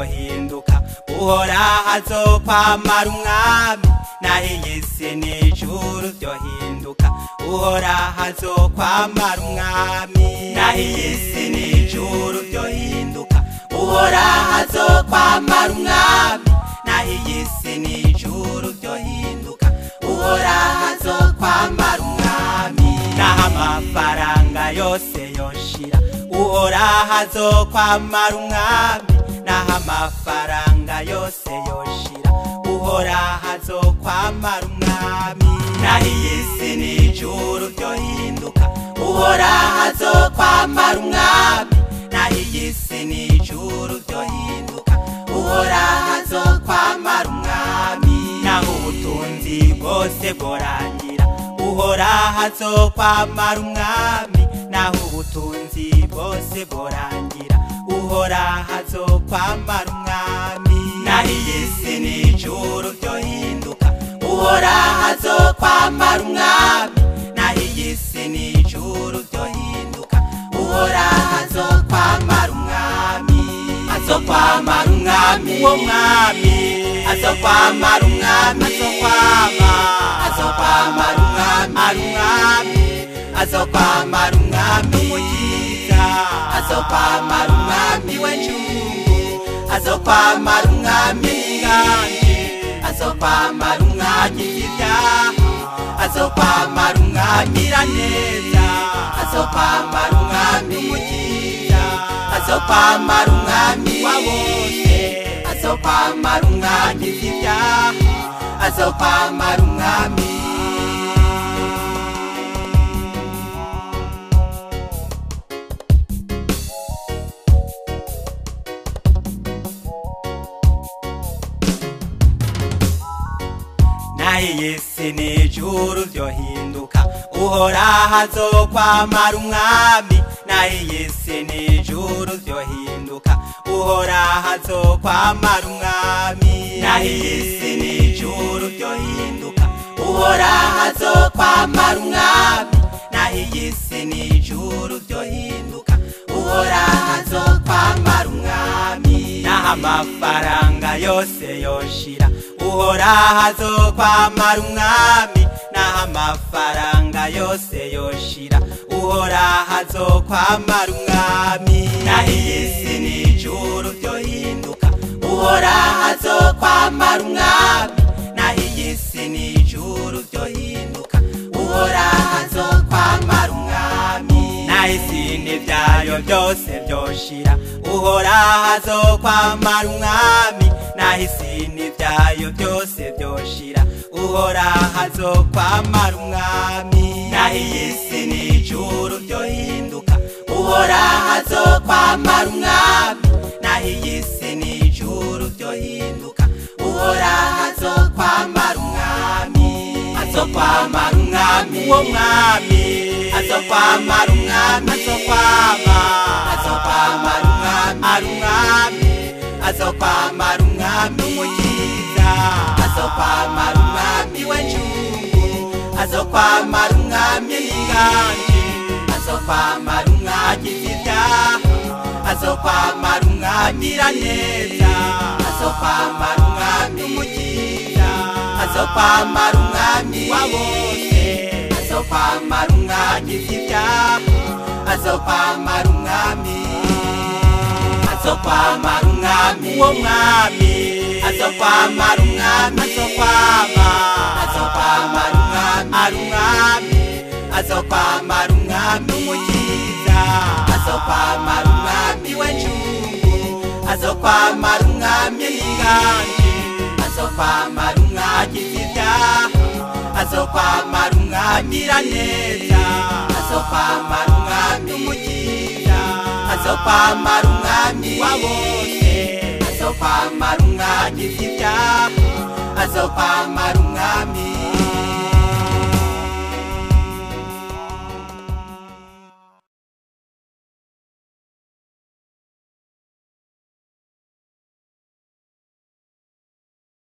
vyohinduka uhoraho azokwamara umwami naho iyi si n'ijuru vyohinduka uhoraho azokwamara umwami naho iyi si n'ijuru vyohinduka uhoraho azokwamara umwami naho iyi si n'ijuru vyohinduka uhoraho azokwamara umwami naho amafaranga yose yoshira uhoraho azokwamara umwami naho amafaranga yose yoshira uhoraho azokwamara umwami naho iyi si n'ijuru vyohinduka uhoraho azokwamara umwami naho iyi si n'ijuru vyohinduka uhoraho azokwamara umwami naho ubutunzi bwose bworangira uhoraho azokwamara umwami naho ubutunzi bwose bworangira uhoraho azokwamara umwami naho iyi si n'ijuru vyohinduka uhoraho azokwamara umwami naho iyi si n'ijuru vyohinduka uhoraho azokwamara umwami azokwamara umwami uwo mwami azokwamara umwami azokwamara umwami azokwamara umwami umukiza azokwamara umwami w'injungu azokwamara umwami w'inganje azokwamara umwami w'ibyaha azokwamara umwami iraneza azokwamara umwami umukiza azokwamara umwami wa bose azokwamara umwami w'ibyaha azokwamara umwami naho iyi si n'ijuru vyohinduka uhoraho azokwamara umwami naho iyi si n'ijuru vyohinduka uhoraho azokwamara umwami naho iyi si n'ijuru vyohinduka uhoraho azokwamara umwami naho iyi si n'ijuru vyohinduka uhoraho azokwamara umwami naho amafaranga yose yoshira uhoraho azokwamara umwami naho amafaranga yose yoshira uhoraho azokwamara umwami naho iyi si n'ijuru vyohinduka uhoraho azokwamara umwami naho iyi si n'ijuru vyohinduka uhoraho azokwamara umwami naho isinde vyayo vyose vyoshira uhoraho azokwamara umwami naho isinde vyayo vyose vyoshira uhoraho azokwamara umwami naho iyi si n'ijuru vyohinduka uhoraho azokwamara umwami naho iyi si n'ijuru vyohinduka uhoraho azokwamara umwami azokwamara umwami uwo mwami azokwamara umwami azokwamara umwami azokwamara umwami umukiza azokwamara umwami w'injungu azokwamara umwami w'inganje azokwamara umwami w'ibyaha azokwamara umwami iraneza azokwamara umwami umukiza azokwamara umwami wa bose azokwamara umwami w'ibyaha azokwamara umwami azokwamara umwami uwo mwami azokwamara umwami azokwamara umwami azokwamara umwami umukiza azokwamara umwami w'injungu azokwamara umwami w'inganje azokwamara umwami w'ibyaha azokwamara umwami iraneza azokwamara umwami umukiza azokwamara umwami wa bose azokwamara umwami w'ibyaha azokwamara